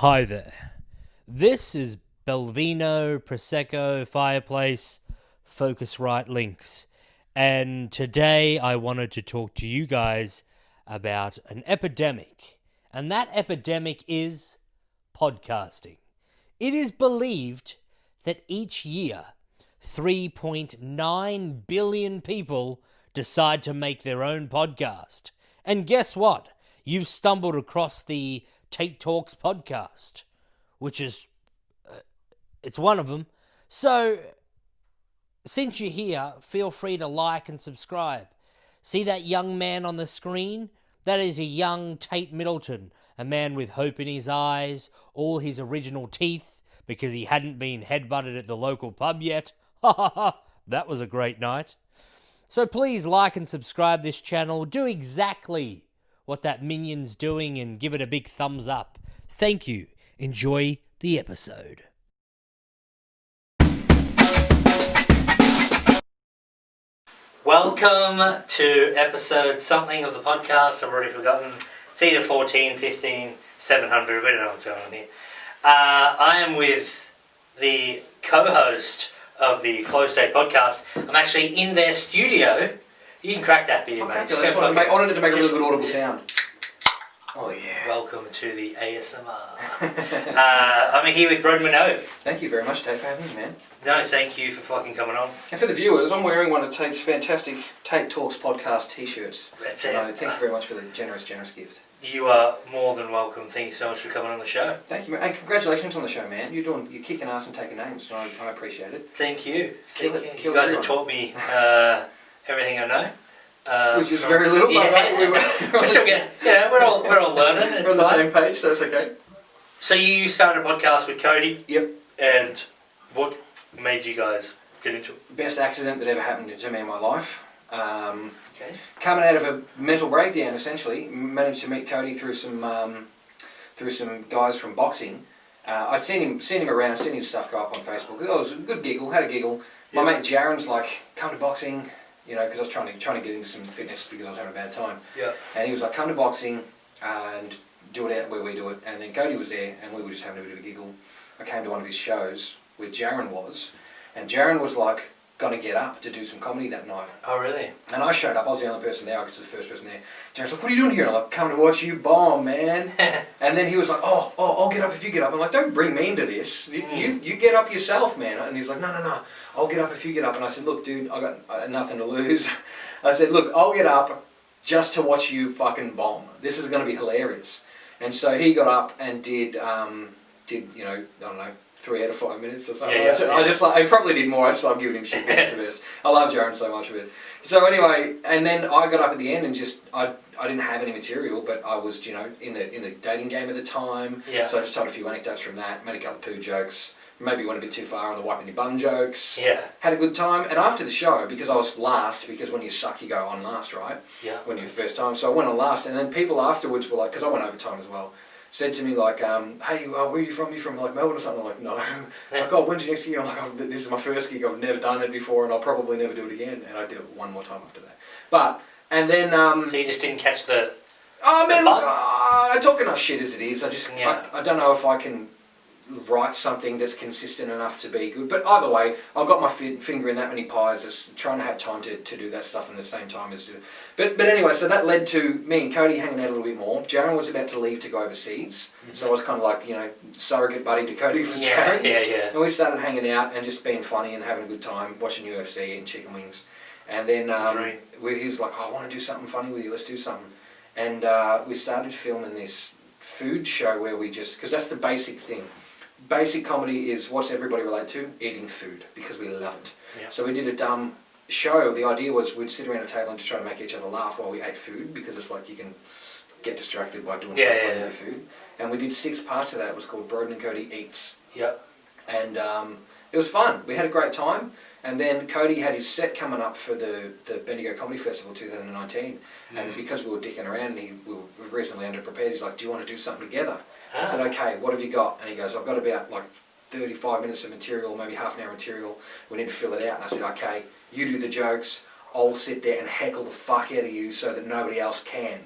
Hi there. This is Belvino Prosecco Fireplace Focusrite Links, and today I wanted to talk to you guys about an epidemic, and that epidemic is podcasting. It is believed that each year 3.9 billion people decide to make their own podcast. And guess what? You've stumbled across the Tait Talks podcast, which is, it's one of them. So, since you're here, feel free to like and subscribe. See that young man on the screen? That is a young Tait Middleton, a man with hope in his eyes, all his original teeth, because he hadn't been headbutted at the local pub yet. Ha ha ha, that was a great night. So please like and subscribe this channel. Do exactly what that minion's doing and give it a big thumbs up. Thank you. Enjoy the episode. Welcome to episode something of the podcast. I've already forgotten. It's either 14, 15, 700. We don't know what's going on here. I am with the co-host of the Flow State podcast. I'm actually in their studio. You can crack that beer, mate. I wanted to make a really good audible sound. Oh yeah. Welcome to the ASMR. I'm here with Broden Minogue. Thank you very much, Tait, for having me, man. No, thank you for fucking coming on. And for the viewers, I'm wearing one of Tait's fantastic Tait Talks podcast t-shirts. That's it. Thank you very much for the generous gift. You are more than welcome. Thank you so much for coming on the show. Thank you, man. And congratulations on the show, man. You're kicking ass and taking names, so I appreciate it. Thank you. Kill you guys have taught me everything I know. Which is very little, but we're still getting, we're all learning. It's we're on the fine. same page, so it's okay. So you started a podcast with Cody. Yep. And what made you guys get into it? Best accident that ever happened to me in my life. Okay. Coming out of a mental breakdown, essentially, managed to meet Cody through some guys from boxing. I'd seen him around, seen his stuff go up on Facebook. It was a good giggle, had a giggle. My mate Jaren's like, come to boxing, because I was trying to get into some fitness because I was having a bad time. Yeah. And he was like, come to boxing and do it out where we do it. And then Cody was there, and we were just having a bit of a giggle. I came to one of his shows where Jaren was, and Jaren was like, gonna get up to do some comedy that night. Oh really? And I showed up, I was the only person there, I was the first person there. Jaren's like, what are you doing here? And I'm like, coming to watch you bomb, man. And then he was like, oh, I'll get up if you get up. I'm like, don't bring me into this. You get up yourself, man. And he's like, no, I'll get up if you get up. And I said, look, dude, I got nothing to lose. I said, look, I'll get up just to watch you fucking bomb. This is gonna be hilarious. And so he got up and did I don't know, 3 out of 5 minutes or something. I probably did more. I just love giving him shit. That's the best. I love Jaren so much of it. So anyway, and then I got up at the end and just I didn't have any material, but I was in the dating game at the time. Yeah. So I just told a few anecdotes from that, made a couple of poo jokes, maybe went a bit too far on the wiping your bum jokes. Yeah. Had a good time, and after the show, because I was last, because when you suck you go on last, right? Yeah. When you're the first time, so I went on last, and then people afterwards were like, because I went overtime as well. Said to me like, hey, where are you from? You from like Melbourne or something? I'm like, no. Like, oh, when's your next gig? I'm like, this is my first gig. I've never done it before, and I'll probably never do it again. And I did it one more time after that. And then. So you just didn't catch the. Oh man, look, I talk enough shit as it is. I don't know if I can write something that's consistent enough to be good. But either way, I've got my finger in that many pies. Just trying to have time to do that stuff in the same time as. But anyway, so that led to me and Cody hanging out a little bit more. Jaren was about to leave to go overseas, so I was kind of like surrogate buddy to Cody for Jaren. Yeah. And we started hanging out and just being funny and having a good time, watching UFC, eating chicken wings. And then he was like, oh, I want to do something funny with you. Let's do something. And we started filming this food show where we just, because that's the basic thing. Basic comedy is what's everybody relate to? Eating food, because we love it. Yeah. So we did a dumb show. The idea was we'd sit around a table and just try to make each other laugh while we ate food, because it's like you can get distracted by doing stuff with your food. And we did 6 parts of that. It was called Broden and Cody Eats. Yep. And it was fun. We had a great time. And then Cody had his set coming up for the Bendigo Comedy Festival 2019. And because we were dicking around and we were reasonably underprepared, he's like, do you want to do something together? I said, okay, what have you got? And he goes, I've got about like 35 minutes of material, maybe half an hour material. We need to fill it out. And I said, okay, you do the jokes. I'll sit there and heckle the fuck out of you so that nobody else can.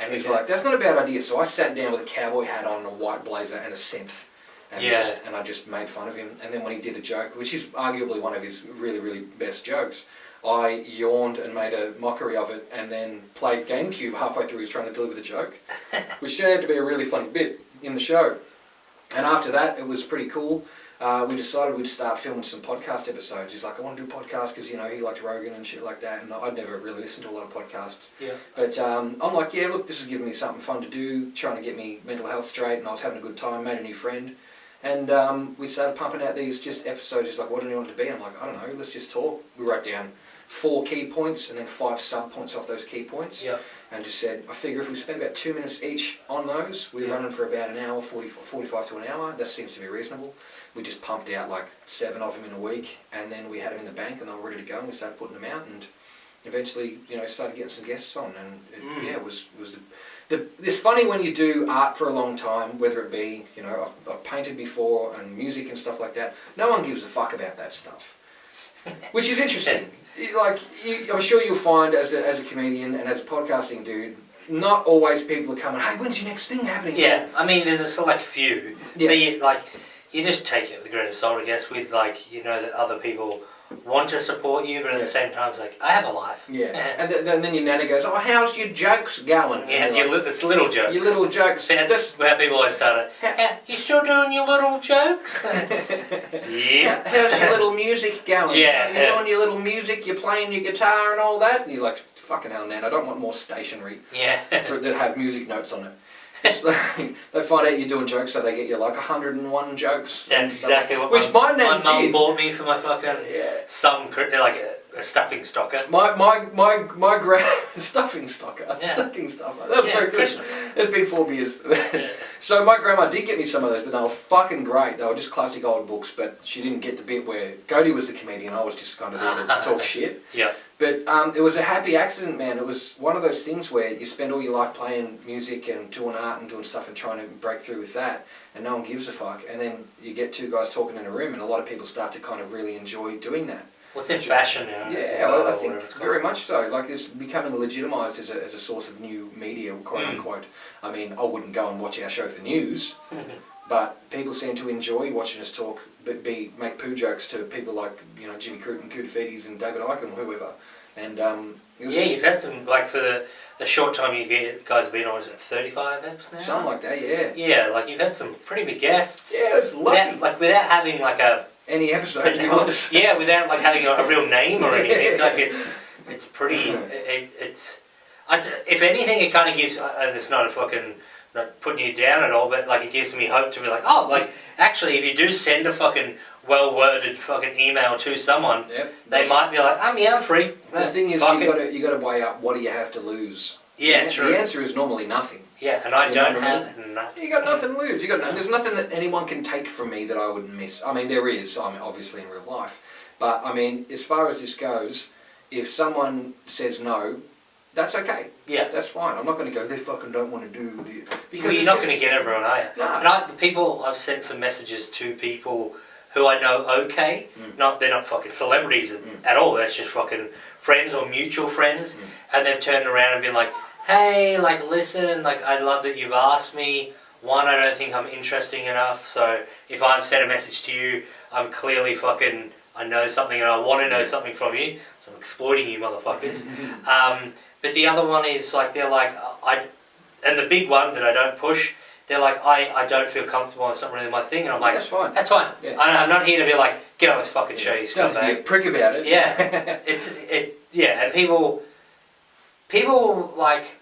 And he's like, that's not a bad idea. So I sat down with a cowboy hat on and a white blazer and a synth. And I just made fun of him. And then when he did a joke, which is arguably one of his really, really best jokes, I yawned and made a mockery of it and then played GameCube halfway through he was trying to deliver the joke, which turned out to be a really funny bit in the show. And after that, it was pretty cool. We decided we'd start filming some podcast episodes. He's like, I want to do podcasts because, you know, he liked Rogan and shit like that. And I'd never really listened to a lot of podcasts. Yeah. But I'm like, yeah, look, this is giving me something fun to do, trying to get me mental health straight. And I was having a good time, made a new friend. And we started pumping out these just episodes. He's like, what do you want it to be? I'm like, I don't know, let's just talk. We wrote down 4 key points and then 5 sub-points off those key points. Yep. And just said, I figure if we spend about 2 minutes each on those, we're running for about an hour, 45 to an hour. That seems to be reasonable. We just pumped out like 7 of them in a week, and then we had them in the bank and they were ready to go, and we started putting them out, and eventually, you know, started getting some guests on, and it was it's funny when you do art for a long time, whether it be, you know, I've painted before and music and stuff like that. No one gives a fuck about that stuff, which is interesting. I'm sure you'll find as a comedian and as a podcasting dude, not always people are coming, hey, when's your next thing happening? Yeah, I mean, there's a select few. Yeah. But you just take it with a grain of salt, I guess, with like, you know, that other people want to support you, but at the same time, it's like, I have a life. Yeah. And then your nana goes, oh, how's your jokes going? Yeah, it's little jokes. Your little jokes. That's where people always start it. You still doing your little jokes? Yeah. How's your little music going? Yeah. You're doing your little music, you're playing your guitar and all that? And you're like, fucking hell, Nan, I don't want more stationery that have music notes on it. They find out you're doing jokes, so they get you like 101 jokes. That's exactly what my mum bought me for my fucking like a stuffing stocker. My stuffing stocker. Stocking stuffer. That was very Christmas. It's been 4 years. So my grandma did get me some of those, but they were fucking great. They were just classic old books, but she didn't get the bit where Cody was the comedian. I was just kind of there to talk shit. Yeah. But it was a happy accident, man. It was one of those things where you spend all your life playing music and doing art and doing stuff and trying to break through with that, and no one gives a fuck. And then you get 2 guys talking in a room, and a lot of people start to kind of really enjoy doing that. What's in fashion now? Yeah, I think very much so. Like, it's becoming legitimised as a source of new media, quote unquote. I mean, I wouldn't go and watch our show for news, but people seem to enjoy watching us talk, make poo jokes to people like, you know, Jimmy Cruton, Kudafides and David Icke and whoever. And you've had some, like, for the short time you guys have been on, is it 35 eps now? Something like that, yeah. Yeah, like, you've had some pretty big guests. Yeah, it's lucky. Without having like any episode, to be honest. Yeah, without like having a real name or anything. Like, it's pretty. If anything, it kind of gives. It's not a fucking. Not putting you down at all, but like, it gives me hope to be like, oh, like, actually, if you do send a fucking well-worded fucking email to someone, they might be like, I'm free. The thing is, you got to weigh up, what do you have to lose? Yeah, true. The answer is normally nothing. Yeah, and I don't have nothing. You got nothing to lose. There's nothing that anyone can take from me that I wouldn't miss. I mean, there is. I mean, obviously in real life, but I mean, as far as this goes, if someone says no, that's okay. Yeah, that's fine. I'm not going to go, they fucking don't want to do the... Because you're not going to get everyone, are you? No. And I've sent some messages to people who I know they're not fucking celebrities at all. That's just fucking friends or mutual friends, and they've turned around and been like, hey, like, listen, like, I love that you've asked me. One, I don't think I'm interesting enough, so if I've sent a message to you, I'm clearly fucking, I know something and I want to know something from you, so I'm exploiting you motherfuckers. But the other one is, like, they're like, and the big one that I don't push, they're like, I don't feel comfortable, it's not really my thing, and I'm like, that's fine. That's fine. Yeah. I'm not here to be like, get on this fucking show, you scumbag. Don't be a prick about it. Yeah. And people like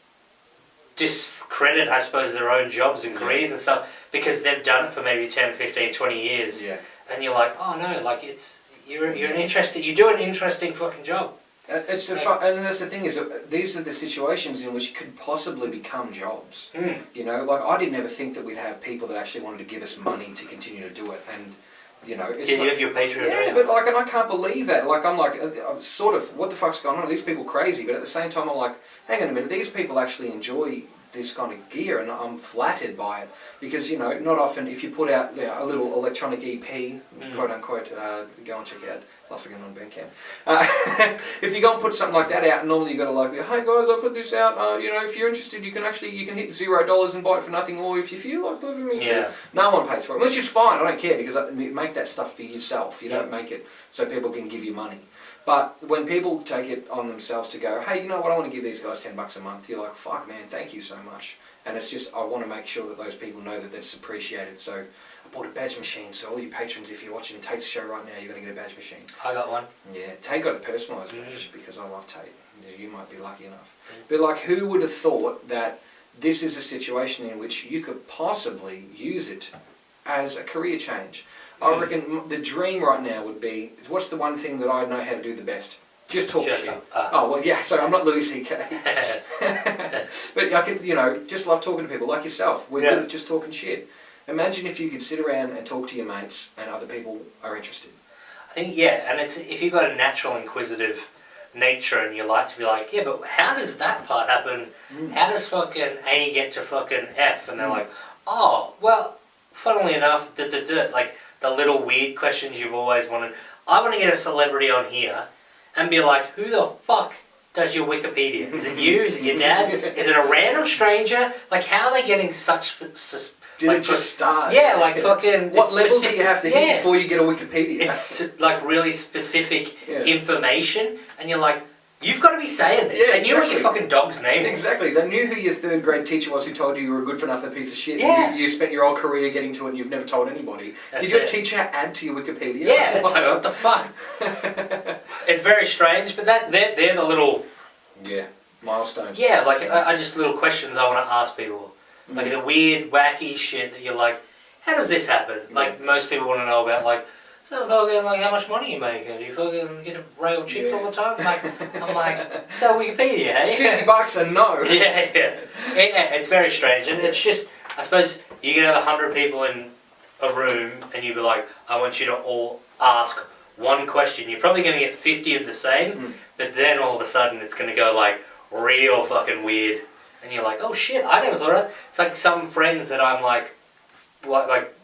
discredit, I suppose, their own jobs and careers and stuff because they've done it for maybe 10, 15, 20 years. Yeah. And you're like, oh no, like, you're an interesting, you do an interesting fucking job. And that's the thing is, these are the situations in which it could possibly become jobs. You know, like, I didn't ever think that we'd have people that actually wanted to give us money to continue to do it, and you know, it's you have your Patreon. Yeah, but like, and I can't believe that. Like, I'm sort of, what the fuck's going on? Are these people crazy? But at the same time, I'm like, hang on a minute, these people actually enjoy this kind of gear, and I'm flattered by it because not often if you put out a little electronic EP, quote unquote, go and check it out. Last again on Bandcamp. If you go and put something like that out, normally you got to like, hey guys, I put this out. If you're interested, you can hit $0 and buy it for nothing, or if you feel like believing me too, no one pays for it, which is fine. I don't care because you make that stuff for yourself. You don't make it so people can give you money. But when people take it on themselves to go, hey, you know what, I want to give these guys $10 a month, you're like, fuck man, thank you so much. And it's just, I want to make sure that those people know that that's appreciated. So I bought a badge machine, so all you patrons, if you're watching Tait's show right now, you're going to get a badge machine. I got one. Yeah, Tait got a personalised badge because I love Tait. Yeah, you might be lucky enough. But like, who would have thought that this is a situation in which you could possibly use it as a career change? I reckon the dream right now would be, what's the one thing that I know how to do the best? Just talk shit. Oh, well, yeah, so I'm not Louis C.K. But I can, just love talking to people like yourself. We're good at just talking shit. Imagine if you could sit around and talk to your mates and other people are interested. I think, and it's if you've got a natural inquisitive nature and you like to be like, yeah, but how does that part happen? How does fucking A get to fucking F? And they're like, oh, well, funnily enough, like the little weird questions you've always wanted. I want to get a celebrity on here and be like, who the fuck does your Wikipedia? Is it you? Is it your dad? Is it a random stranger? Like, how are they getting such... Did it just start? Yeah, like fucking... What level do you have to hit before you get a Wikipedia? It's like really specific information, and you're like, you've got to be saying this. They knew what your fucking dog's name was. Exactly. They knew who your third grade teacher was who told you were a good for nothing piece of shit. Yeah. You spent your whole career getting to it and you've never told anybody. Did your teacher add to your Wikipedia? Yeah, it's like, what the fuck? It's very strange, but they're the little... Yeah, milestones. Yeah, like, I just little questions I want to ask people. Like the weird, wacky shit that you're like, how does this happen? Like, most people want to know about, like, so fucking, like, how much money you making? Do you fucking get to rail chicks all the time? Like, I'm like, so Wikipedia, hey? $50 and no. Yeah, it's very strange. And it's just, I suppose, you can have 100 people in a room and you'd be like, I want you to all ask one question. You're probably going to get 50 of the same, but then all of a sudden it's going to go, like, real fucking weird. And you're like, oh shit, I never thought of that. It's like some friends that I'm like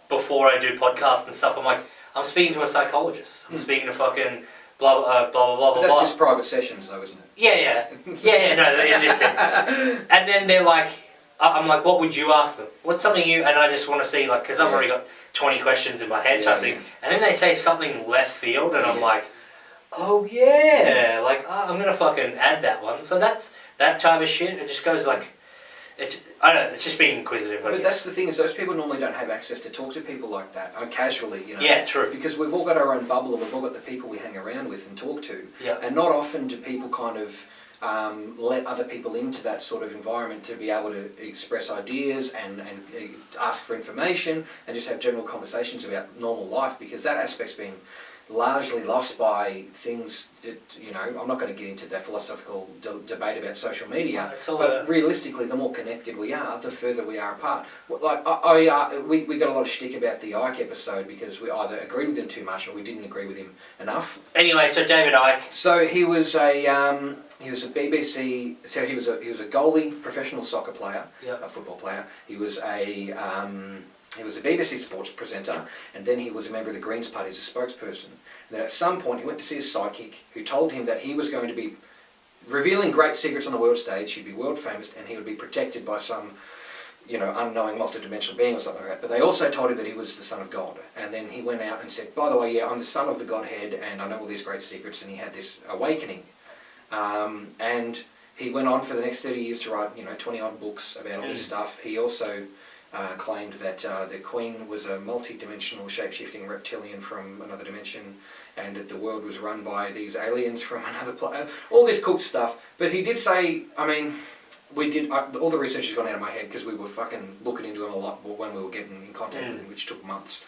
before I do podcasts and stuff, I'm like, I'm speaking to a psychologist. I'm speaking to fucking blah, blah, blah, blah, but that's just private sessions though, isn't it? Yeah, no, listen. And then they're like, I'm like, what would you ask them? What's something you, and I just want to see, like, because I've already got 20 questions in my head type thing. And then they say something left field and I'm like, oh yeah, like, I'm going to fucking add that one. So that's that type of shit. It just goes like, I don't know, it's just being inquisitive, I guess. That's the thing, is those people normally don't have access to talk to people like that, casually, Yeah, true. Because we've all got our own bubble and we've all got the people we hang around with and talk to. Yeah. And not often do people kind of let other people into that sort of environment to be able to express ideas and ask for information and just have general conversations about normal life, because that aspect's been largely lost by things that, I'm not going to get into that philosophical debate about social media, but realistically, the more connected we are, the further we are apart. Like, we got a lot of shtick about the Icke episode because we either agreed with him too much or we didn't agree with him enough. Anyway, so David Icke. So he was a BBC. So he was a goalie, professional soccer player, a football player. He was a BBC sports presenter, and then he was a member of the Greens Party as a spokesperson. And then at some point he went to see his psychic, who told him that he was going to be revealing great secrets on the world stage. He'd be world famous, and he would be protected by some, unknowing multidimensional being or something like that. But they also told him that he was the son of God. And then he went out and said, by the way, I'm the son of the Godhead, and I know all these great secrets. And he had this awakening. And he went on for the next 30 years to write, 20 odd books about all this stuff. He also claimed that the Queen was a multi-dimensional shape-shifting reptilian from another dimension, and that the world was run by these aliens from another planet. All this cool stuff. But he did say, we did, all the research has gone out of my head because we were fucking looking into him a lot when we were getting in contact with him, which took months.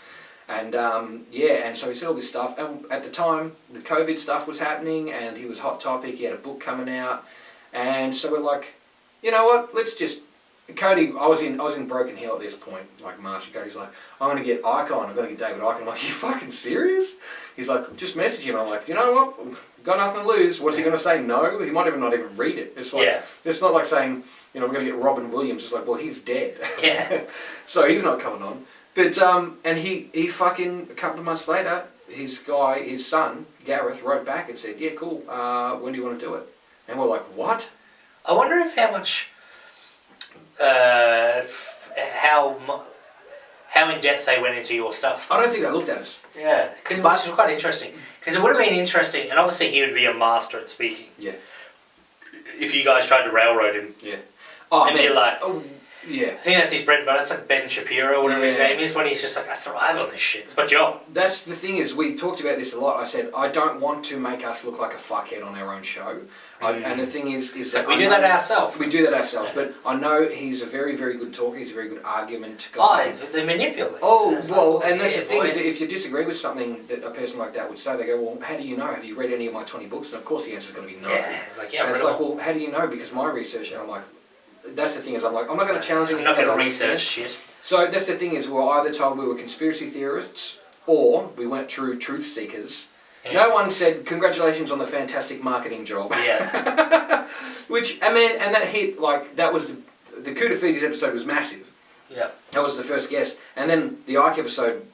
And and so he said all this stuff, and at the time the COVID stuff was happening and he was hot topic, he had a book coming out, and so we're like, you know what, let's just, Cody, I was in Broken Hill at this point, like March, and Cody's like, I'm going to get Icke on, I'm going to get David Icke. I'm like, you fucking serious? He's like, just message him. I'm like, you know what, got nothing to lose. What's he going to say? No? He might not even read it. It's like, it's not like saying, we're going to get Robin Williams. It's like, well, he's dead. Yeah. So he's not coming on. But, and he fucking, a couple of months later, his son, Gareth, wrote back and said, yeah, cool, when do you want to do it? And we're like, what? I wonder if how much, how in depth they went into your stuff. I don't think they looked at us. Yeah, because it was quite interesting. Because it would have been interesting, and obviously he would be a master at speaking. Yeah. If you guys tried to railroad him. Yeah. Oh, and be like, yeah. I think that's his bread and butter. It's like Ben Shapiro, whatever his name is, when he's just like, I thrive on this shit. It's my job. That's the thing is, we talked about this a lot. I said, I don't want to make us look like a fuckhead on our own show. And the thing is so that we do that ourselves. We do that ourselves, but I know he's a very, very good talker. He's a very good argument guy. Oh, they manipulate. Oh, well, and that's the thing is, if you disagree with something that a person like that would say, they go, well, how do you know? Have you read any of my 20 books? And of course the answer's going to be no. Yeah, and it's like, well, how do you know? Because my research, and I'm like, that's the thing is, I'm like, I'm not going to challenge anything. I'm not going to research shit. So that's the thing is, we were either told we were conspiracy theorists, or we weren't true truth seekers. Yeah. No one said, congratulations on the fantastic marketing job. Yeah. Which, I mean, and that hit, like, that was, the Coup de Fedes episode was massive. Yeah. That was the first guest. And then the Icke episode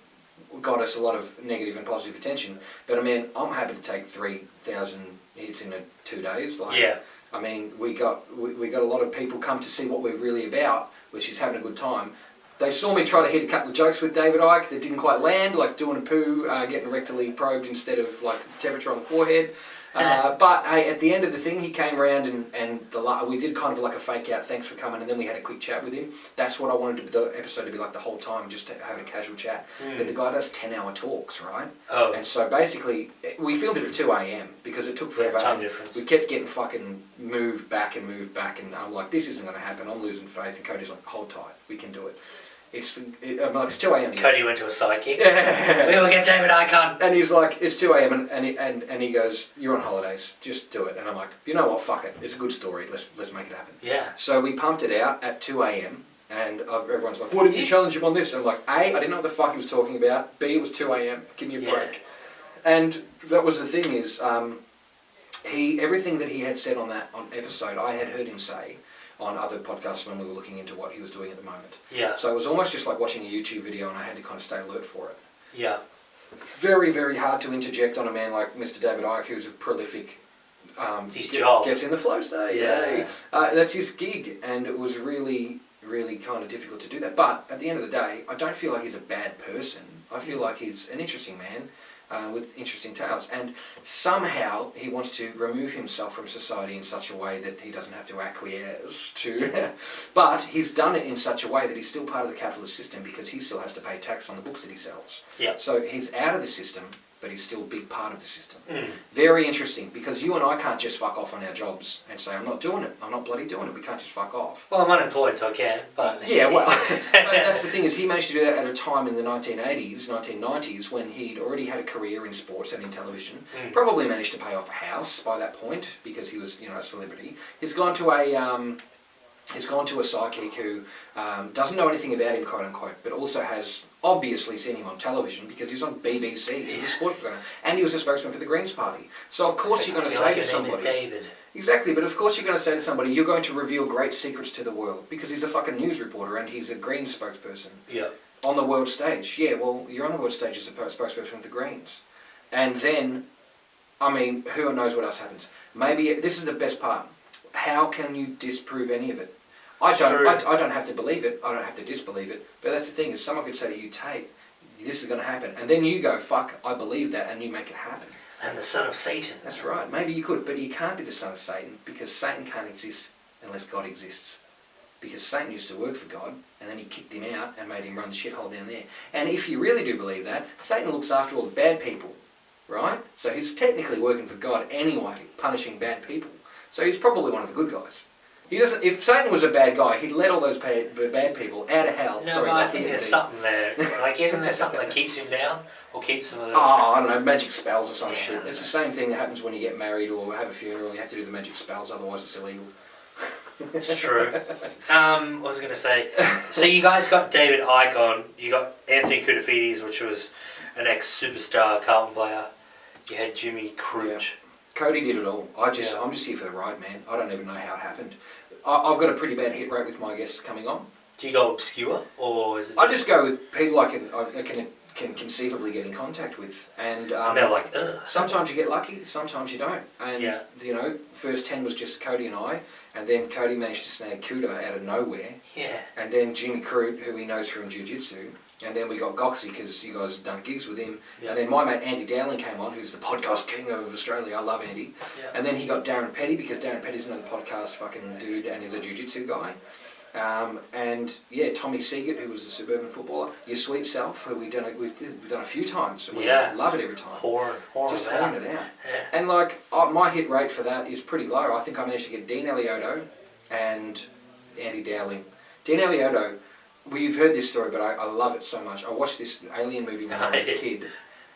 got us a lot of negative and positive attention. But I mean, I'm happy to take 3,000 hits in 2 days. Like, yeah. I mean, we got a lot of people come to see what we're really about, which is having a good time. They saw me try to hit a couple of jokes with David Icke that didn't quite land, like doing a poo, getting rectally probed instead of like temperature on the forehead. But hey, at the end of the thing, he came around and we did kind of like a fake out, thanks for coming, and then we had a quick chat with him. That's what I wanted the episode to be like the whole time, just having a casual chat. But the guy does 10-hour talks, right? Oh. And so basically, we filmed it at 2 a.m. because it took forever. Time difference. We kept getting fucking moved back, and I'm like, this isn't going to happen. I'm losing faith. And Cody's like, hold tight, we can do it. It's 2 a.m. Cody went to a psychic. We will get David Icke on. And he's like, it's 2 a.m. and he goes, you're on holidays, just do it. And I'm like, you know what, fuck it. It's a good story. Let's make it happen. Yeah. So we pumped it out at 2 a.m. and everyone's like, why didn't you challenge him on this? And I'm like, A, I didn't know what the fuck he was talking about. B, it was 2 a.m. Give me a break. And that was the thing is, everything that he had said on episode, I had heard him say on other podcasts when we were looking into what he was doing at the moment. Yeah. So it was almost just like watching a YouTube video, and I had to kind of stay alert for it. Yeah. Very, very hard to interject on a man like Mr. David Icke, who's a prolific. It's his job. Gets in the flow state. Yeah. That's his gig, and it was really, really kind of difficult to do that. But at the end of the day, I don't feel like he's a bad person. I feel like he's an interesting man. With interesting tales, and somehow he wants to remove himself from society in such a way that he doesn't have to acquiesce to, but he's done it in such a way that he's still part of the capitalist system because he still has to pay tax on the books that he sells. Yeah. So he's out of the system, but he's still a big part of the system. Mm. Very interesting, because you and I can't just fuck off on our jobs and say, I'm not doing it, I'm not bloody doing it, we can't just fuck off. Well, I'm unemployed, so I can, but... Yeah, well, but that's the thing is he managed to do that at a time in the 1980s, 1990s, when he'd already had a career in sports and in television, probably managed to pay off a house by that point, because he was, a celebrity. He's gone to a psychic who doesn't know anything about him, quote unquote, but also has obviously seen him on television because he was on BBC. He was a sports presenter, and he was a spokesman for the Greens Party. So of course you're going to say to somebody, David. Exactly, but of course you're going to say to somebody, you're going to reveal great secrets to the world because he's a fucking news reporter and he's a Greens spokesperson. Yeah. On the world stage. Yeah, well, you're on the world stage as a spokesperson for the Greens, and then, I mean, who knows what else happens? Maybe this is the best part. How can you disprove any of it? I don't have to believe it. I don't have to disbelieve it. But that's the thing is, someone could say to you, Tait, this is going to happen, and then you go, fuck, I believe that, and you make it happen. And the son of Satan. That's right. Maybe you could, but you can't be the son of Satan because Satan can't exist unless God exists. Because Satan used to work for God, and then he kicked him out and made him run the shithole down there. And if you really do believe that, Satan looks after all the bad people, right? So he's technically working for God anyway, punishing bad people. So he's probably one of the good guys. He doesn't. If Satan was a bad guy, he'd let all those bad people out of hell. No, I think there's something there. Like, isn't there something that keeps him down, or keeps him? I don't know, magic spells or some shit. It's the same thing that happens when you get married or have a funeral. You have to do the magic spells, otherwise it's illegal. It's true. What was I going to say? So you guys got David Icke on. You got Anthony Koutafidis, which was an ex-superstar Carlton player. You had Jimmy Crute. Yeah. Cody did it all. I'm just here for the ride, man. I don't even know how it happened. I've got a pretty bad hit rate with my guests coming on. Do you go obscure, or is it? I just go with people I can conceivably get in contact with, and they're like, ugh. Sometimes you get lucky, sometimes you don't. And you know, first 10 was just Cody and I, and then Cody managed to snag Kuda out of nowhere. Yeah. And then Jimmy Crute, who he knows from jiu-jitsu. And then we got Goxie, because you guys have done gigs with him. Yeah. And then my mate Andy Dowling came on, who's the podcast king of Australia. I love Andy. Yeah. And then he got Darren Petty, because Darren Petty's another podcast fucking dude and he's a jiu-jitsu guy. And yeah, Tommy Seagate, who was a suburban footballer. Your sweet self, who we've done a few times. And we love it every time. Just pouring it out. Yeah. And like, my hit rate for that is pretty low. I think I managed to get Dean Eliotto and Andy Dowling. Dean Eliotto, well, you've heard this story, but I love it so much. I watched this Alien movie when I was a kid,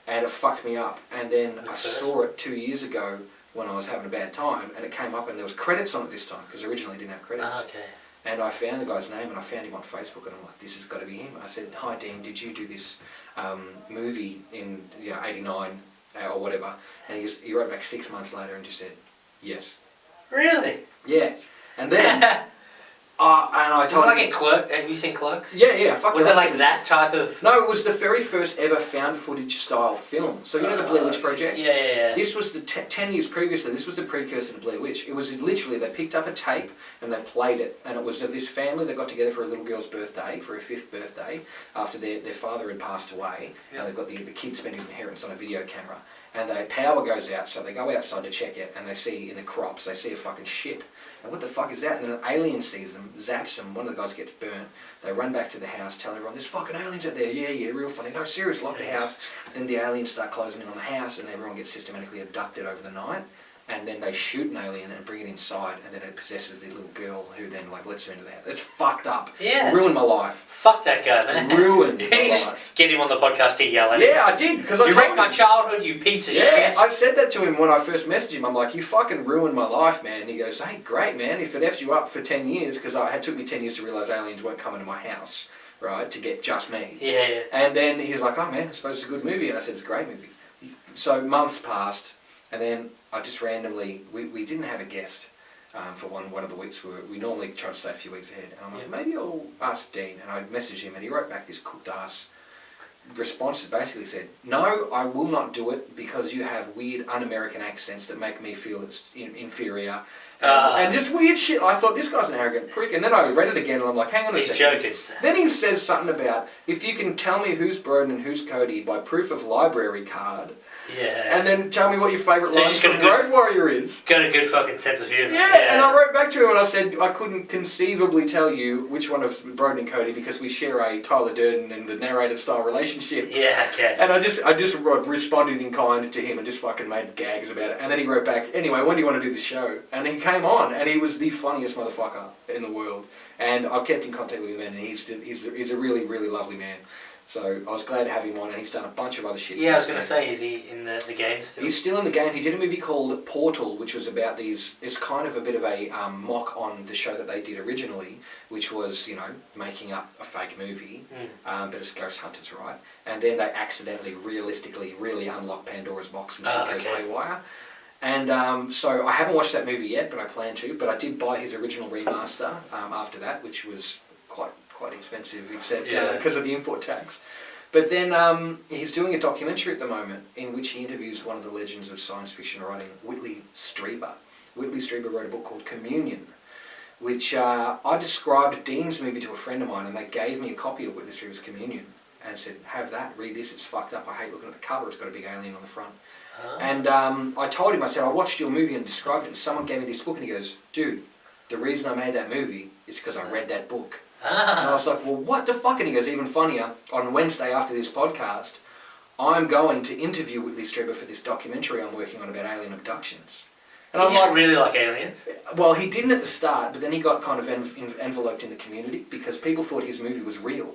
and it fucked me up. And then I saw it 2 years ago when I was having a bad time, and it came up, and there was credits on it this time, because originally it didn't have credits. Okay. And I found the guy's name, and I found him on Facebook, and I'm like, this has got to be him. I said, hi Dean, did you do this movie in 89 or whatever? And he wrote back 6 months later and just said, yes. Really? Yeah. And then... and I told him... like a Clerk? Have you seen Clerks? Yeah. Was it like that type of... No, it was the very first ever found footage style film. So you know the Blair Witch Project? Yeah. This was the 10 years previously, this was the precursor to Blair Witch. It was literally, they picked up a tape and they played it. And it was of this family that got together for a little girl's birthday, for her 5th birthday, after their father had passed away. Yeah. And they've got the kid spent his inheritance on a video camera. And the power goes out, so they go outside to check it, and they see in the crops, they see a fucking ship. And what the fuck is that? And then an alien sees them, zaps them, one of the guys gets burnt. They run back to the house, tell everyone, there's fucking aliens out there. Yeah, real funny. No, serious, lock the house. Then the aliens start closing in on the house, and everyone gets systematically abducted over the night. And then they shoot an alien and bring it inside, and then it possesses the little girl, who then like lets her into the house. It's fucked up. Yeah. Ruined my life. Fuck that guy, man. Ruined my life. Get him on the podcast to yell at him. Yeah, I did. Because you wrecked my childhood, you piece of shit. Yeah, I said that to him when I first messaged him. I'm like, you fucking ruined my life, man. And he goes, hey, great, man. If it F'd you up for 10 years, because it took me 10 years to realise aliens weren't coming to my house, right, to get just me. Yeah. And then he's like, oh, man, I suppose it's a good movie. And I said, it's a great movie. So months passed, and then I just randomly, we didn't have a guest for one of the weeks. We normally try to stay a few weeks ahead. And I'm like, maybe I'll ask Dean. And I messaged him, and he wrote back this cooked ass response that basically said, no, I will not do it because you have weird un-American accents that make me feel it's inferior. And just weird shit. I thought, this guy's an arrogant prick. And then I read it again, and I'm like, hang on a second. He's joking. Then he says something about, if you can tell me who's Broden and who's Cody by proof of library card, and then tell me what your favourite line from Road Warrior is. Got a good fucking sense of humour. Yeah, and I wrote back to him and I said, I couldn't conceivably tell you which one of Broden and Cody because we share a Tyler Durden and the narrator style relationship. Yeah, okay. And I just responded in kind to him and just fucking made gags about it. And then he wrote back, anyway, when do you want to do this show? And he came on and he was the funniest motherfucker in the world. And I've kept in contact with him and he's a really, really lovely man. So I was glad to have him on, and he's done a bunch of other shit. Yeah, I was going to say, is he in the game still? He's still in the game. He did a movie called Portal, which was about these... It's kind of a bit of a mock on the show that they did originally, which was, you know, making up a fake movie, but it's ghost hunters, right? And then they accidentally, realistically, really unlock Pandora's box and shit goes haywire. And so I haven't watched that movie yet, but I plan to. But I did buy his original remaster after that, which was quite expensive, except because of the import tax. But then he's doing a documentary at the moment in which he interviews one of the legends of science fiction writing, Whitley Strieber. Whitley Strieber wrote a book called Communion, which I described Dean's movie to a friend of mine, and they gave me a copy of Whitley Strieber's Communion and said, have that, read this, it's fucked up, I hate looking at the cover, it's got a big alien on the front. And I told him, I said, I watched your movie and described it, and someone gave me this book, and he goes, dude, the reason I made that movie is because I read that book. And I was like, well, what the fuck? And he goes, even funnier, on Wednesday after this podcast, I'm going to interview Whitley Strieber for this documentary I'm working on about alien abductions. And I was like, really like aliens? Well, he didn't at the start, but then he got kind of enveloped in the community because people thought his movie was real.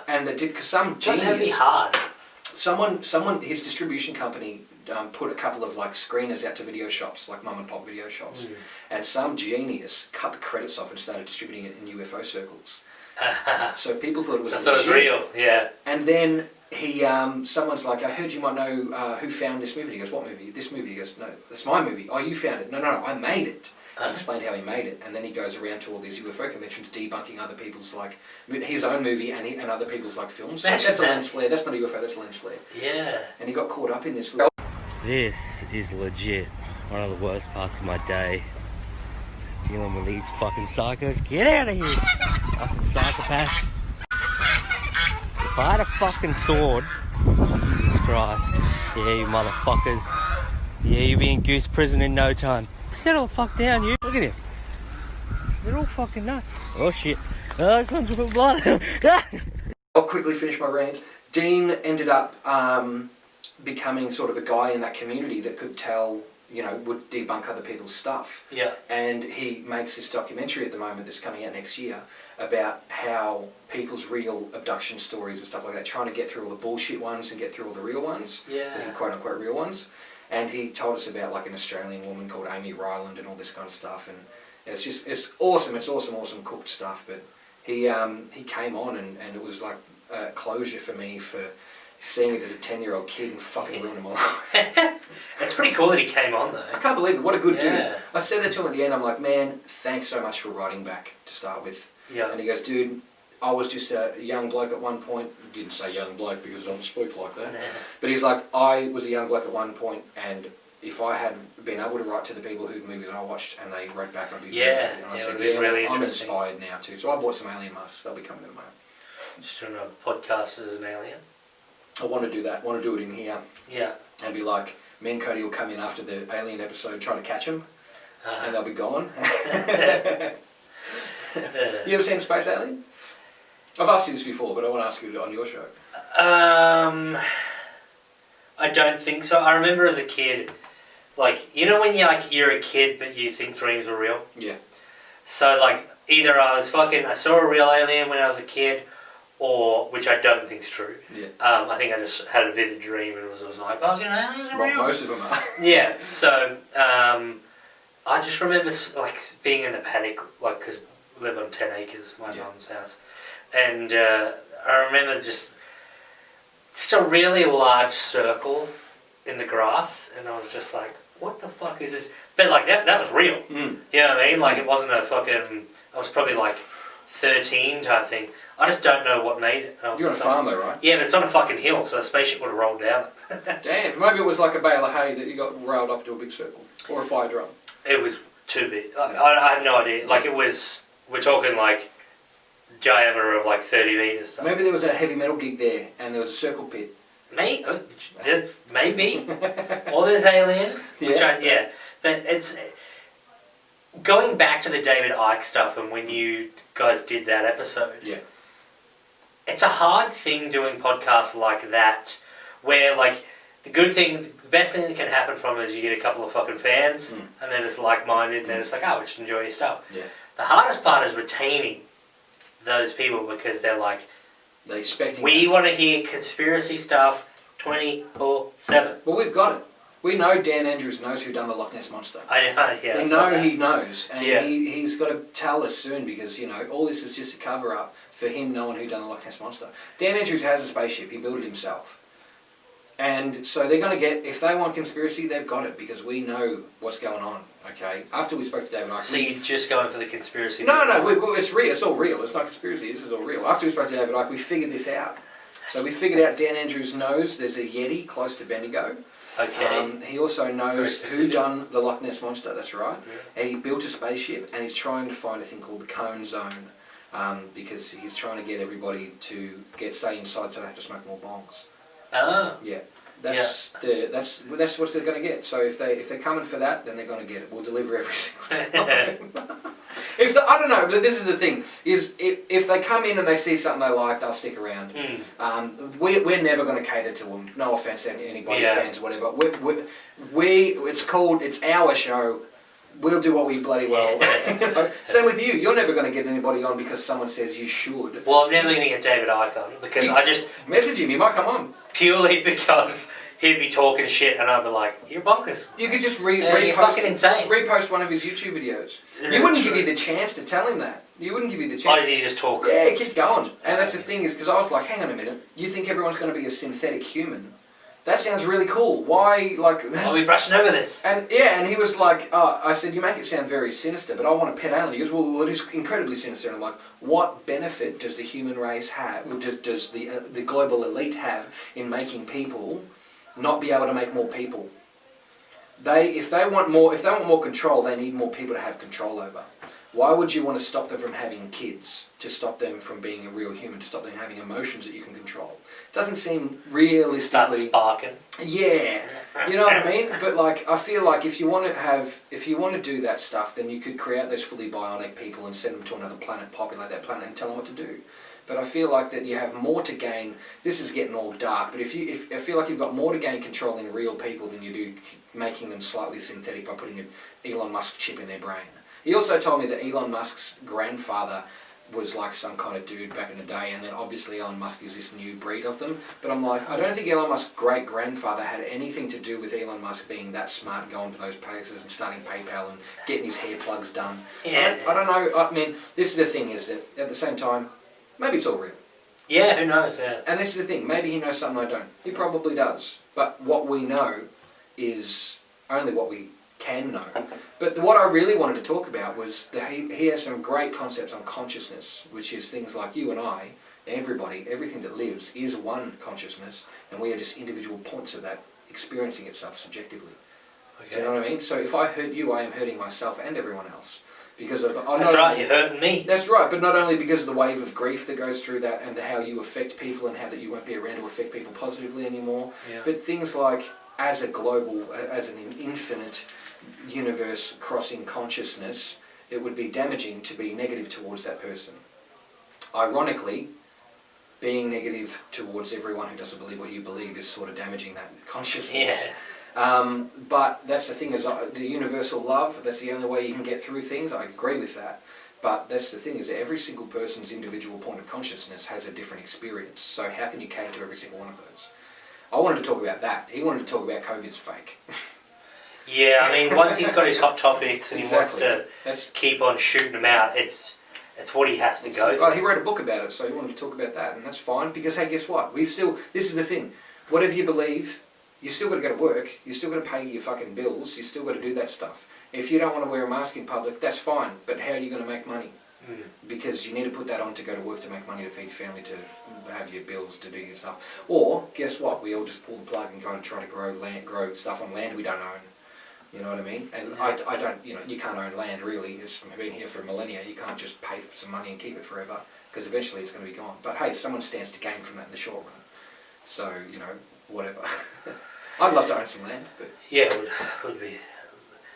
And they did, because some genius... That'd be hard. Someone, his distribution company put a couple of like screeners out to video shops, like mum and pop video shops, and some genius cut the credits off and started distributing it in UFO circles. So people thought it was legit. It was real, yeah. And then he, someone's like, I heard you might know who found this movie. He goes, what movie? This movie. He goes, no, that's my movie. Oh, you found it. No, I made it. He explained how he made it, and then he goes around to all these UFO conventions debunking other people's, like, his own movie and other people's, like, films. So that's a lens flare. That's not a UFO, that's a lens flare. Yeah. And he got caught up in this. This is legit one of the worst parts of my day. Dealing with these fucking psychos. Get out of here! Fucking psychopath. If I had a fucking sword, Jesus Christ. Yeah, you motherfuckers. Yeah, you'll be in goose prison in no time. Settle the fuck down, you. Look at him. They're all fucking nuts. Oh shit. Oh, this one's with blood. I'll quickly finish my rant. Dean ended up becoming sort of a guy in that community that could tell, would debunk other people's stuff. Yeah. And he makes this documentary at the moment that's coming out next year about how people's real abduction stories and stuff like that, trying to get through all the bullshit ones and get through all the real ones. Yeah. The quote unquote real ones. And he told us about like an Australian woman called Amy Ryland and all this kind of stuff. And it's awesome. It's awesome cooked stuff. But he came on and it was like closure for me for seeing it as a 10-year-old kid and fucking ruining my life. It's pretty cool that he came on though. I can't believe it. What a good dude. I said that to him at the end. I'm like, man, thanks so much for writing back to start with. Yeah. And he goes, dude, I was just a young bloke at one point. He didn't say young bloke because I don't speak like that. Nah. But he's like, I was a young bloke at one point, and if I had been able to write to the people whose movies I watched and they wrote back, I'd be really I'm interesting. inspired now too. So I bought some alien masks. They'll be coming in a moment. Just doing a podcast as an alien. I want to do that. I want to do it in here. Yeah. And be like, me and Cody will come in after the alien episode, try to catch them, and they'll be gone. You ever seen Space Alien? I've asked you this before, but I want to ask you on your show. I don't think so. I remember as a kid, like, when you're a kid but you think dreams are real? Yeah. So, like, either I saw a real alien when I was a kid, or, which I don't think's true. Yeah. I think I just had a vivid dream and was like, aliens are real. Most of them are. Yeah, so, I just remember, like, being in a panic, like, because we live on 10 acres, my mum's house. And I remember just a really large circle in the grass, and I was just like, what the fuck is this? But like that was real. Mm. You know what I mean? Like it wasn't a fucking, I was probably like 13 type thing. I just don't know what made it. You're on a farm though, right? Yeah, but it's on a fucking hill, so the spaceship would have rolled down. Damn, maybe it was like a bale of hay that you got railed up to a big circle. Or a fire drum. It was too big. I have no idea. Like it was, we're talking like diameter of like 30 metres. Stuff. Maybe there was a heavy metal gig there and there was a circle pit. Maybe. Or there's aliens. Which yeah. But it's going back to the David Icke stuff and when you guys did that episode. Yeah. It's a hard thing doing podcasts like that where like the best thing that can happen from it is you get a couple of fucking fans and they're just like-minded and they're just like, oh, we just enjoy your stuff. Yeah. The hardest part is retaining those people because they're like, we want to hear conspiracy stuff 24/7. Well, we've got it. We know Dan Andrews knows who done the Loch Ness Monster. Yeah, we know he knows, and he's got to tell us soon because all this is just a cover up for him knowing who done the Loch Ness Monster. Dan Andrews has a spaceship. He built it himself, and so they're going to get. If they want conspiracy, they've got it because we know what's going on. Okay. After we spoke to David Icke. So you're just going for the conspiracy? No, it's real. It's all real. It's not conspiracy. This is all real. After we spoke to David Icke, we figured this out. So we figured out Dan Andrews knows there's a Yeti close to Bendigo. Okay. He also knows who done the Loch Ness Monster. That's right. Yeah. He built a spaceship and he's trying to find a thing called the Cone Zone because he's trying to get everybody to stay inside so they have to smoke more bongs. Oh. Yeah. That's what they're going to get. So if they're coming for that, then they're going to get it. We'll deliver every single time. I don't know, but this is the thing: is if they come in and they see something they like, they'll stick around. We're never going to cater to them. No offense to anybody, fans, whatever. It's our show. We'll do what we bloody well. Same with you. You're never going to get anybody on because someone says you should. Well, I'm never going to get David Icke on because I just message him. He might come on purely because he'd be talking shit and I'd be like, "You're bonkers." You could just you're fucking insane. Repost one of his YouTube videos. You wouldn't give you the chance to tell him that. You wouldn't give you the chance. Why does he just talk? Yeah, keep going. And that's the thing is because I was like, hang on a minute. You think everyone's going to be a synthetic human that sounds really cool. Why, like... Are we brushing over this? And he was like, I said, you make it sound very sinister, but I want a pet alien. He goes, well, it is incredibly sinister. And I'm like, what benefit does the human race have, does the global elite have in making people not be able to make more people? If they want more control, they need more people to have control over. Why would you want to stop them from having kids? To stop them from being a real human? To stop them having emotions that you can control? It doesn't seem realistically... Start sparking. Yeah, you know what I mean? But like, I feel like if you want to do that stuff, then you could create those fully bionic people and send them to another planet, populate that planet, and tell them what to do. But I feel like that you have more to gain. This is getting all dark, but if I feel like you've got more to gain controlling real people than you do making them slightly synthetic by putting an Elon Musk chip in their brain. He also told me that Elon Musk's grandfather was like some kind of dude back in the day, and then obviously Elon Musk is this new breed of them. But I'm like, I don't think Elon Musk's great-grandfather had anything to do with Elon Musk being that smart, going to those places and starting PayPal and getting his hair plugs done. Yeah. I don't know. I mean, this is the thing, is that at the same time, maybe it's all real. Yeah, who knows, yeah. And this is the thing, maybe he knows something I don't. He probably does. But what we know is only what we can know. But what I really wanted to talk about was that he has some great concepts on consciousness, which is things like you and I, everybody, everything that lives is one consciousness, and we are just individual points of that experiencing itself subjectively. Okay. Do you know what I mean? So if I hurt you, I am hurting myself and everyone else. Because of... That's right, you're hurting me. That's right, but not only because of the wave of grief that goes through that and how you affect people and how that you won't be around to affect people positively anymore, but things like as a global, as an infinite universe crossing consciousness, it would be damaging to be negative towards that person. Ironically, being negative towards everyone who doesn't believe what you believe is sort of damaging that consciousness. Yeah. But that's the thing, is the universal love, that's the only way you can get through things. I agree with that. But that's the thing, is that every single person's individual point of consciousness has a different experience. So how can you cater to every single one of those? I wanted to talk about that. He wanted to talk about COVID's fake. Yeah, I mean, once he's got his hot topics and he wants to keep on shooting them out, it's what he has to go through. He wrote a book about it, so he wanted to talk about that, and that's fine, because, hey, guess what? This is the thing. Whatever you believe, you still got to go to work, you still got to pay your fucking bills, you still got to do that stuff. If you don't want to wear a mask in public, that's fine, but how are you going to make money? Because you need to put that on to go to work to make money to feed your family, to have your bills, to do your stuff. Or, guess what? We all just pull the plug and go and try to grow stuff on land we don't own. You know what I mean? And I don't, you can't own land really. It's been here for millennia. You can't just pay for some money and keep it forever, because eventually it's going to be gone. But hey, someone stands to gain from that in the short run. So, whatever. I'd love to own some land, but... Yeah, it would be...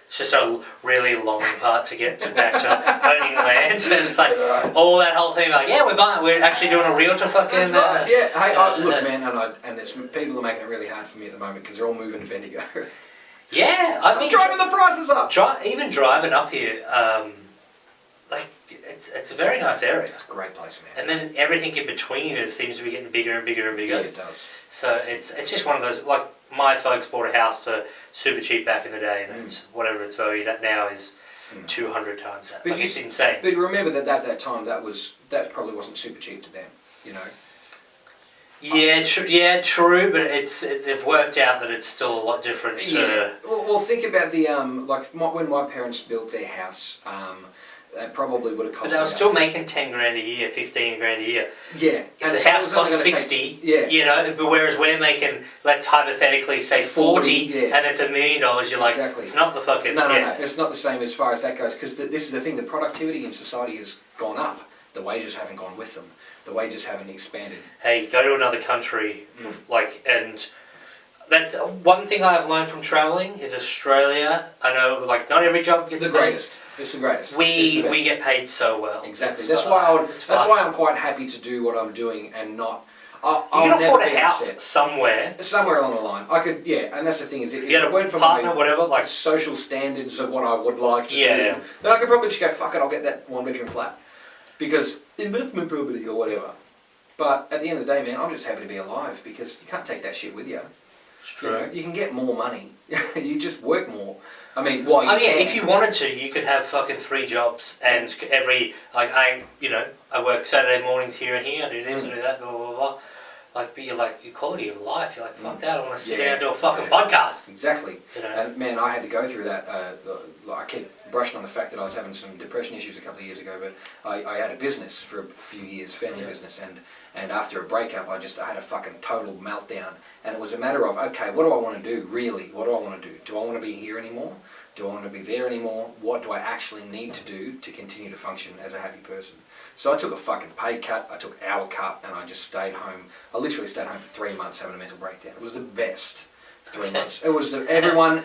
It's just a really long part to get back to owning land. It's like all that whole thing, like, yeah, we're actually doing a realtor fucking... That's right, yeah. Hey, look, man, and it's people are making it really hard for me at the moment because they're all moving to Bendigo. Yeah, I mean, driving the prices up. Even driving up here, it's a very nice area. It's a great place, man. And then everything in between seems to be getting bigger and bigger and bigger. Yeah, it does. So it's just one of those, like, my folks bought a house for super cheap back in the day, and it's whatever it's valued at now is 200 times that. But it's insane. But remember that at that time, that probably wasn't super cheap to them, Yeah, true, but they've worked out that it's still a lot different. Well, think about the when my parents built their house. That probably would have cost. But they were still making 10 grand a year, 15 grand a year. Yeah. If the house costs 60, but whereas we're making, let's hypothetically say 40, and it's $1 million, you're like, it's not the fucking... No, it's not the same as far as that goes, because this is the thing, the productivity in society has gone up. The wages haven't gone with them. The wages haven't expanded. Hey, go to another country, and... That's one thing I've learned from travelling is Australia. I know, not every job gets the paid. Greatest. It's the greatest. We get paid so well. Exactly. That's why I'm quite happy to do what I'm doing and not. You can afford a house somewhere along the line. I could, and that's the thing is, if you get a partner, whatever, like social standards of what I would like to do, then I could probably just go, fuck it, I'll get that 1-bedroom flat, because investment property or whatever. But at the end of the day, man, I'm just happy to be alive, because you can't take that shit with you. It's true. You can get more money. You just work more. I mean, why? If you wanted to, you could have fucking 3 jobs, and every I work Saturday mornings here and here. I do this, I do that, blah blah blah. your quality of life. You're like, fuck that, I want to sit down and do a fucking podcast. Exactly. You know? And man, I had to go through that. I kept brushing on the fact that I was having some depression issues a couple of years ago, but I had a business for a few years, family business, and after a breakup, I had a fucking total meltdown. And it was a matter of, okay, what do I want to do, really? What do I want to do? Do I want to be here anymore? Do I want to be there anymore? What do I actually need to do to continue to function as a happy person? So I took a fucking pay cut, I took our cut, and I just stayed home. I literally stayed home for 3 months having a mental breakdown. It was the best 3 months. It was everyone,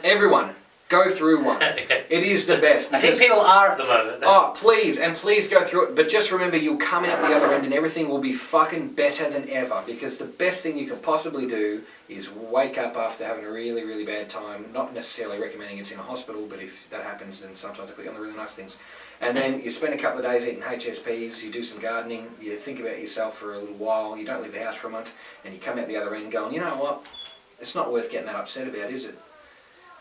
go through one. It is the best. I think people are at the moment. Oh, please go through it. But just remember, you'll come out the other end and everything will be fucking better than ever. Because the best thing you can possibly do is wake up after having a really, really bad time. Not necessarily recommending it's in a hospital, but if that happens, then sometimes I put you on the really nice things. And then you spend a couple of days eating HSPs, you do some gardening, you think about yourself for a little while, you don't leave the house for a month, and you come out the other end going, you know what, it's not worth getting that upset about, is it?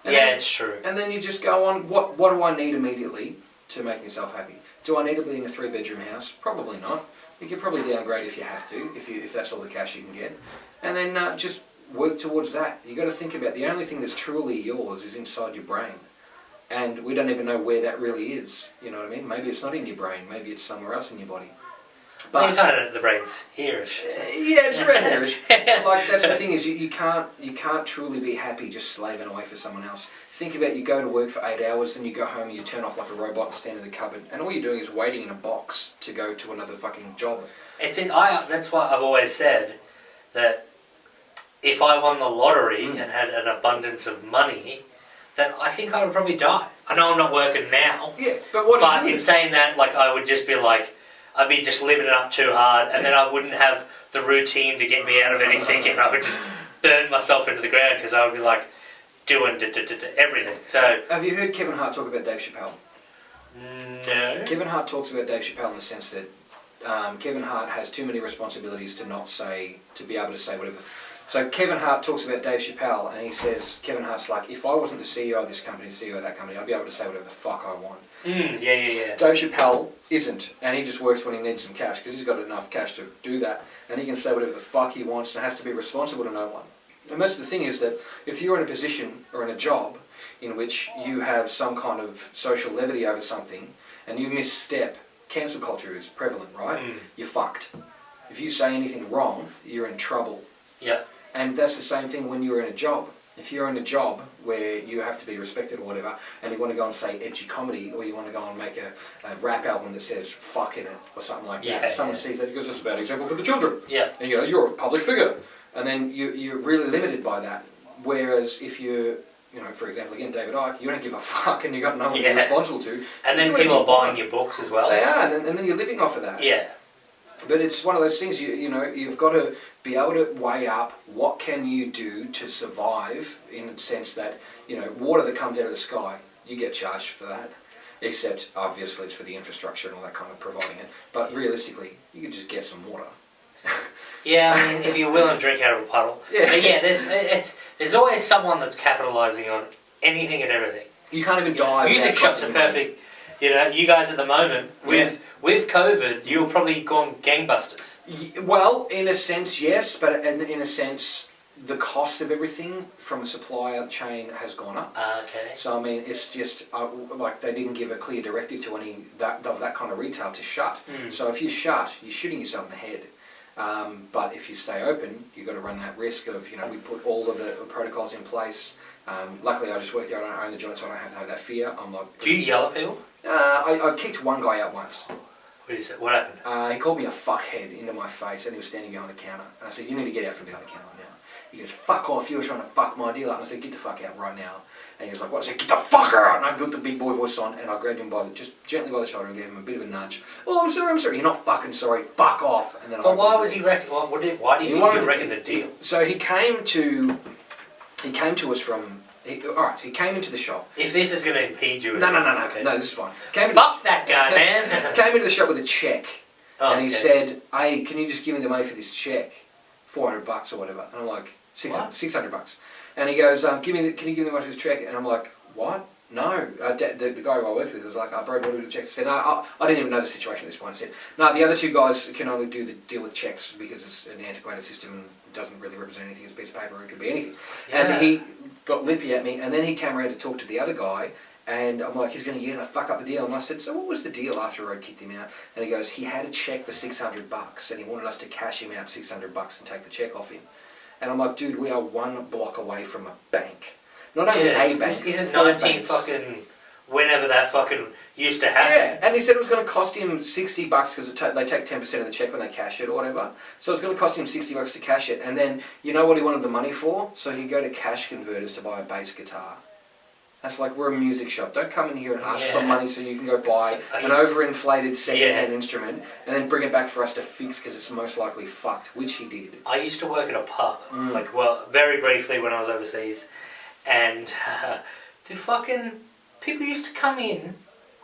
And then, it's true. And then you just go on, what do I need immediately to make myself happy? Do I need to be in a 3-bedroom house? Probably not. You could probably downgrade if you have to, if that's all the cash you can get. And then just work towards that. You've got to think about the only thing that's truly yours is inside your brain. And we don't even know where that really is, you know what I mean? Maybe it's not in your brain, maybe it's somewhere else in your body. But you kind of know the brain's here-ish. Yeah, it's red here-ish. Like, that's the thing is, you can't truly be happy just slaving away for someone else. Think about you go to work for 8 hours, then you go home and you turn off like a robot and stand in the cupboard, and all you're doing is waiting in a box to go to another fucking job. That's why I've always said that if I won the lottery and had an abundance of money, then I think I would probably die. I know I'm not working now. Yeah, but what are you doing? In saying that, like, I would just be like, I'd be just living it up too hard, and then I wouldn't have the routine to get me out of anything, and I would just burn myself into the ground because I would be like doing everything. So, have you heard Kevin Hart talk about Dave Chappelle? No. Kevin Hart talks about Dave Chappelle in the sense that Kevin Hart has too many responsibilities to be able to say whatever. So Kevin Hart talks about Dave Chappelle, and he says, Kevin Hart's like, if I wasn't the CEO of this company, the CEO of that company, I'd be able to say whatever the fuck I want. Yeah. Dave Chappelle isn't, and he just works when he needs some cash, because he's got enough cash to do that, and he can say whatever the fuck he wants, and has to be responsible to no one. And that's the thing is that if you're in a position, or in a job, in which you have some kind of social levity over something, and you misstep, cancel culture is prevalent, right? You're fucked. If you say anything wrong, you're in trouble. Yeah. And that's the same thing when you're in a job. If you're in a job where you have to be respected or whatever, and you want to go and say edgy comedy, or you want to go and make a rap album that says fuck in it, or something like that, someone sees that, he goes, that's a bad example for the children. Yeah. And you're a public figure. And then you're really limited by that. Whereas if you're, for example, again, David Icke, you don't give a fuck and you got no one to be responsible to. And then people are buying your books as well. They are, and then you're living off of that. Yeah. But it's one of those things, you've got to be able to weigh up what can you do to survive, in the sense that, water that comes out of the sky, you get charged for that. Except, obviously, it's for the infrastructure and all that kind of providing it. But realistically, you can just get some water. Yeah, I mean, if you're willing to drink out of a puddle. Yeah. But yeah, there's always someone that's capitalising on anything and everything. You can't even die. Music shops are perfect. You guys at the moment, with COVID, you're probably gone gangbusters. Well, in a sense, yes, but in a sense, the cost of everything from a supplier chain has gone up. Okay. So, I mean, it's just, like, they didn't give a clear directive to any of that kind of retail to shut. So if you shut, you're shooting yourself in the head. But if you stay open, you've got to run that risk of, we put all of the protocols in place. Luckily, I just work there, I don't own the joint, so I don't have to have that fear. I'm not. Do you yell at people? I kicked one guy out once. What happened? He called me a fuckhead into my face, and he was standing behind the counter. And I said, you need to get out from behind the counter now. He goes, fuck off, you were trying to fuck my deal up. And I said, get the fuck out right now. And he was like, what? I said, get the fuck out! And I got the big boy voice on, and I grabbed him just gently by the shoulder and gave him a bit of a nudge. Oh, I'm sorry. You're not fucking sorry. Fuck off. And then why was he wrecking? Why do you think he was wrecking the deal? So he came to us from. He came into the shop. If this is going to impede you... No, okay. No, this is fine. Fuck that guy, man! Came into the shop with a check, and he okay. said, hey, can you just give me the money for this check? $400 or whatever. And I'm like, $600. And he goes, can you give me the money for this check? And I'm like, what? No, the guy who I worked with was like, bro, what do we do with checks? I said, no, I didn't even know the situation at this point. I said, no, the other two guys can only do the deal with checks because it's an antiquated system and doesn't really represent anything. It's a piece of paper, or it could be anything. Yeah. And he got lippy at me, and then he came around to talk to the other guy, and I'm like, he's going to, fuck up the deal. And I said, so what was the deal after I kicked him out? And he goes, he had a check for $600, and he wanted us to cash him out $600 and take the check off him. And I'm like, dude, we are one block away from a bank. Not only a bank. Isn't 19 fucking whenever that fucking used to happen? Yeah, and he said it was going to cost him $60 because they take 10% of the check when they cash it or whatever. So it's going to cost him $60 to cash it. And then, you know what he wanted the money for? So he'd go to cash converters to buy a bass guitar. That's like, we're a music shop. Don't come in here and ask for money so you can go buy an overinflated second-hand instrument and then bring it back for us to fix because it's most likely fucked, which he did. I used to work at a pub, very briefly when I was overseas. And the fucking people used to come in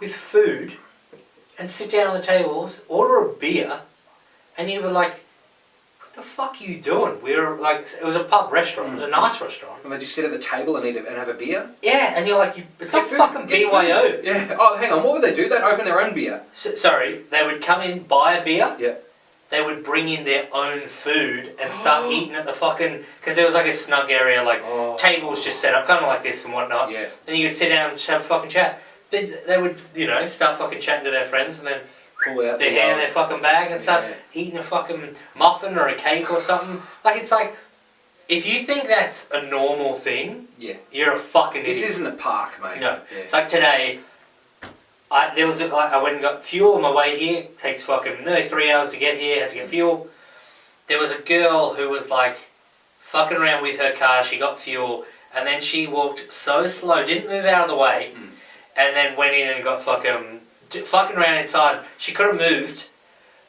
with food and sit down on the tables, order a beer, and you were like, what the fuck are you doing? We were like, it was a pub restaurant, it was a nice restaurant. And they just sit at the table and have a beer? Yeah, and you're like, it's not fucking BYO. Yeah, oh, hang on, what would they do? They'd open their own beer. Sorry, they would come in, buy a beer. Yeah. They would bring in their own food and start eating at the fucking... Because there was like a snug area, like tables just set up, kind of like this and whatnot. Yeah. And you could sit down and just have a fucking chat. But they would, start fucking chatting to their friends and then pull out their hand in their fucking bag and start eating a fucking muffin or a cake or something. Like, it's like, if you think that's a normal thing, you're a fucking idiot. This isn't a park, mate. No. Yeah. It's like today... I went and got fuel on my way here. It takes fucking nearly 3 hours to get here. Had to get fuel. There was a girl who was like fucking around with her car. She got fuel and then she walked so slow, didn't move out of the way, and then went in and got fucking around inside. She could have moved,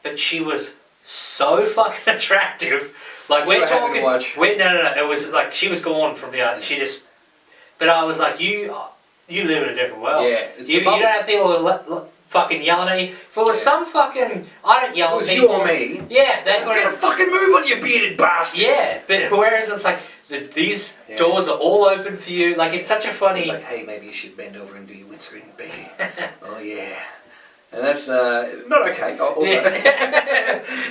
but she was so fucking attractive. Like we're talking. No. It was like she was gone from the. She just. But I was like, you live in a different world. Yeah. You don't have people fucking yelling at you. If it was some fucking... I don't yell at people. If it was you or me... Yeah. Get a fucking move on, you bearded bastard! Yeah, but whereas it's like, these doors are all open for you. Like, it's such a funny... It's like, hey, maybe you should bend over and do your windscreen, baby. Oh, yeah. And that's not okay, also.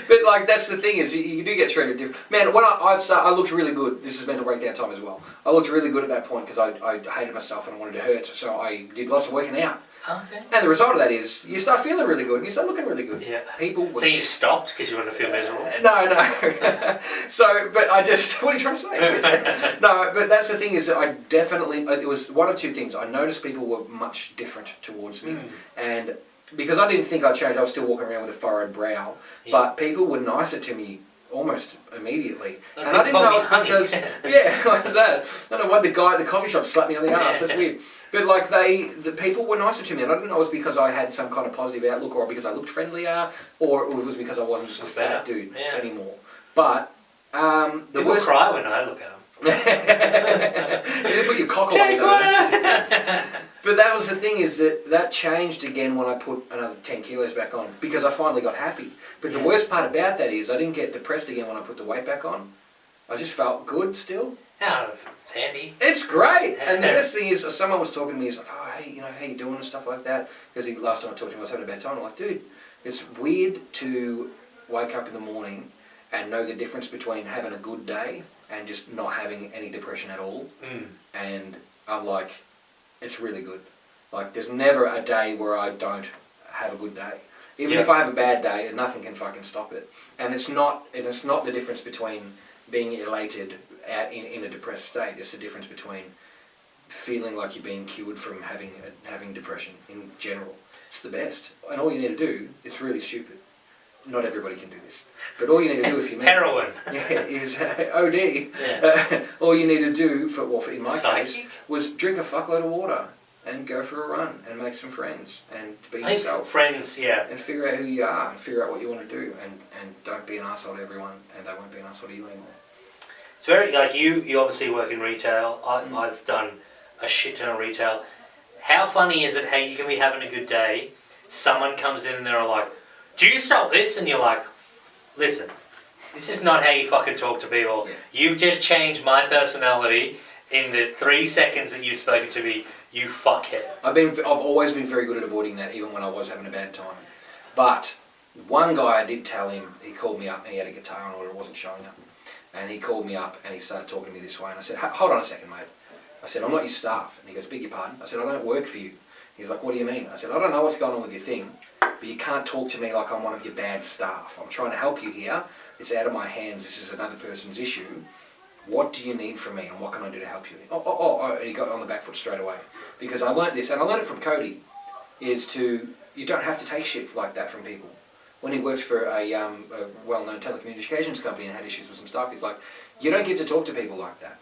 But, like, that's the thing is, you do get treated different. Man, when I looked really good. This is mental breakdown time as well. I looked really good at that point because I hated myself and I wanted to hurt. So I did lots of working out. Okay. And the result of that is, you start feeling really good and you start looking really good. Yeah. People were... So you stopped because you wanted to feel miserable? No. So, but I just... What are you trying to say? No, but that's the thing is that I definitely... It was one of two things. I noticed people were much different towards me. And... Because I didn't think I'd change, I was still walking around with a furrowed brow. Yeah. But people were nicer to me almost immediately. And I didn't know it was because... Yeah, like that. I don't know why the guy at the coffee shop slapped me on the ass, that's weird. But like the people were nicer to me, and I didn't know it was because I had some kind of positive outlook, or because I looked friendlier, or it was because I wasn't a fat dude anymore. But the worst... People cry when I look at them. You put your cock away. But that was the thing is that changed again when I put another 10 kilos back on because I finally got happy. But the worst part about that is I didn't get depressed again when I put the weight back on. I just felt good still. Yeah, it's handy. It's great. And the best thing is someone was talking to me, he's like, oh, hey, how you doing and stuff like that. Because last time I talked to him I was having a bad time. I'm like, dude, it's weird to wake up in the morning and know the difference between having a good day and just not having any depression at all. And I'm like, it's really good. Like, there's never a day where I don't have a good day. Even if I have a bad day, nothing can fucking stop it. And it's not the difference between being elated in a depressed state. It's the difference between feeling like you're being cured from having depression in general. It's the best. And all you need to do, it's really stupid. Not everybody can do this. But all you need to do if you're heroin is OD. Yeah. All you need to do in my case was drink a fuckload of water and go for a run and make some friends and be yourself. Friends, and figure out who you are and figure out what you want to do and don't be an asshole to everyone and they won't be an asshole to you anymore. It's very like you obviously work in retail. I've done a shit ton of retail. How funny is it how you can be having a good day, someone comes in and they're like, do you sell this? And you're like, listen, this is not how you fucking talk to people. Yeah. You've just changed my personality in the 3 seconds that you've spoken to me. You fuckhead. I've always been very good at avoiding that, even when I was having a bad time. But one guy, I did tell him, he called me up and he had a guitar on order, it wasn't showing up. And he called me up and he started talking to me this way. And I said, hold on a second, mate. I said, I'm not your staff. And he goes, beg your pardon? I said, I don't work for you. He's like, what do you mean? I said, I don't know what's going on with your thing, but you can't talk to me like I'm one of your bad staff. I'm trying to help you here. It's out of my hands. This is another person's issue. What do you need from me and what can I do to help you? And he got on the back foot straight away. Because I learnt this, and I learned it from Cody, you don't have to take shit like that from people. When he worked for a well-known telecommunications company and had issues with some stuff, he's like, you don't get to talk to people like that.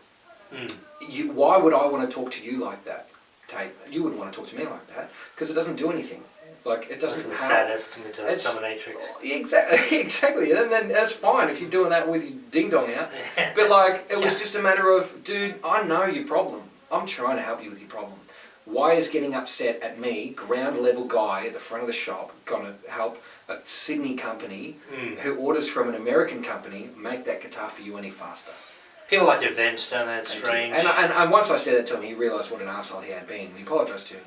Why would I want to talk to you like that, Tait? You wouldn't want to talk to me like that because it doesn't do anything. Like it doesn't. That's the saddest to dominatrix. Exactly. And then that's fine if you're doing that with your ding dong out. But like it was just a matter of, dude, I know your problem. I'm trying to help you with your problem. Why is getting upset at me, ground level guy at the front of the shop, gonna help a Sydney company who orders from an American company make that guitar for you any faster? People like to vent, don't they? It's strange. And once I said that to him, he realised what an arsehole he had been. And he apologised to me.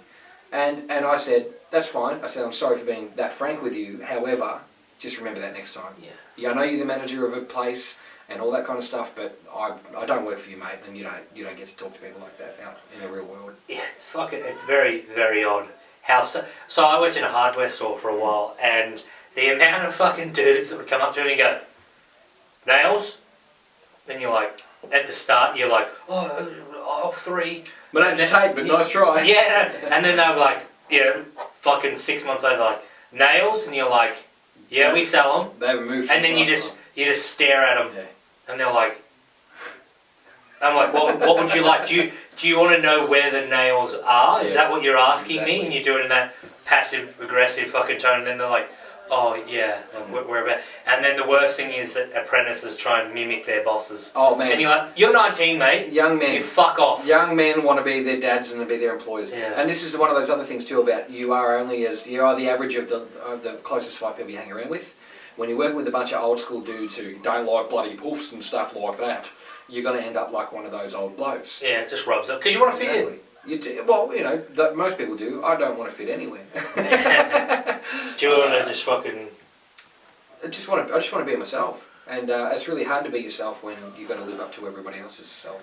And I said, that's fine. I said, I'm sorry for being that frank with you. However, just remember that next time. Yeah, I know you're the manager of a place and all that kind of stuff, but I don't work for you, mate, and you don't get to talk to people like that out in the real world. Yeah, it's very, very odd. So I worked in a hardware store for a while, and the amount of fucking dudes that would come up to me and go, nails? Then you're like, at the start, you're like, oh, 3. My name's Tait, but nice try. Yeah, and then they were like, fucking 6 months later, like, nails? And you're like, yeah, we sell them. They haven't moved. And then you just stare at them, and they're like, I'm like, what would you like? Do you want to know where the nails are? Is that what you're asking me? And you do it in that passive aggressive fucking tone, and then they're like, oh yeah, we're about. And then the worst thing is that apprentices try and mimic their bosses. Oh man! And you're like, you're 19, mate. Young men. You fuck off. Young men want to be their dads and to be their employers. Yeah. And this is one of those other things too about you are the average of the closest 5 people you hang around with. When you work with a bunch of old school dudes who don't like bloody poofs and stuff like that, you're going to end up like one of those old blokes. Yeah, it just rubs up because you want to fit in. Most people do. I don't want to fit anywhere. Do you want to just fucking? I just want to be myself, and it's really hard to be yourself when you've got to live up to everybody else's self.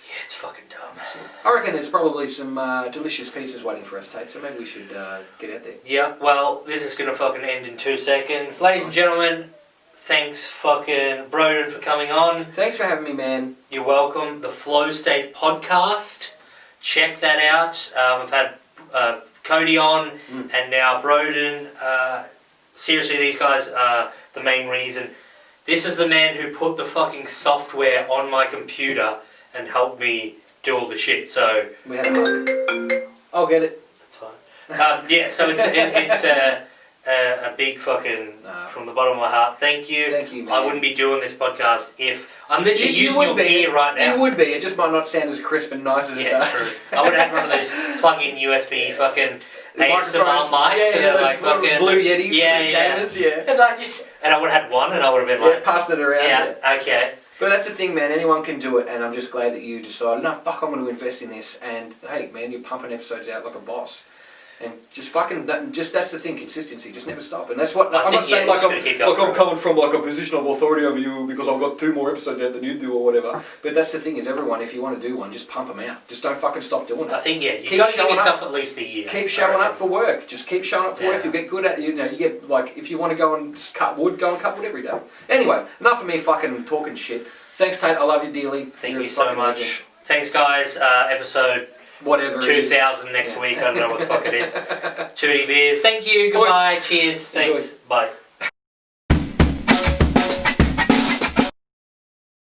Yeah, it's fucking dumb. I reckon there's probably some delicious pizzas waiting for us, Tait, so maybe we should get out there. Yeah, well, this is going to fucking end in 2 seconds. Ladies and gentlemen, thanks fucking Broden for coming on. Thanks for having me, man. You're welcome. The Flow State podcast. Check that out. I've had Cody on and now Broden. Seriously, these guys are the main reason. This is the man who put the fucking software on my computer and helped me do all the shit, so... We had a hug. I'll get it. That's fine. Yeah, so it's a big fucking... From the bottom of my heart, thank you. Thank you, man. I wouldn't be doing this podcast if... I'm literally using your gear right now. You would be, it just might not sound as crisp and nice as it does. True. I would have one of those plug-in USB fucking... ASMR mics, like fucking blue Yetis, gamers, and I would have had one, and I would have been like, passing it around. Yeah, okay. But that's the thing, man. Anyone can do it, and I'm just glad that you decided, no, fuck, I'm going to invest in this. And hey, man, you're pumping episodes out like a boss. And just fucking, that's the thing, consistency. Just never stop. And that's what I'm not saying. Like I'm coming from like a position of authority over you because I've got 2 more episodes out than you do or whatever. But that's the thing is, everyone, if you want to do one, just pump them out. Just don't fucking stop doing it. I think you got to give yourself at least a year. Keep showing up for work. Just keep showing up for work. You'll get good at it. You get like if you want to go and cut wood, go and cut wood every day. Anyway, enough of me fucking talking shit. Thanks, Tait. I love you dearly. Thank you so much. Legend. Thanks, guys. Episode. Whatever 2000 next week, I don't know what the fuck it is. 2D beers. Thank you, goodbye, cheers, thanks, bye.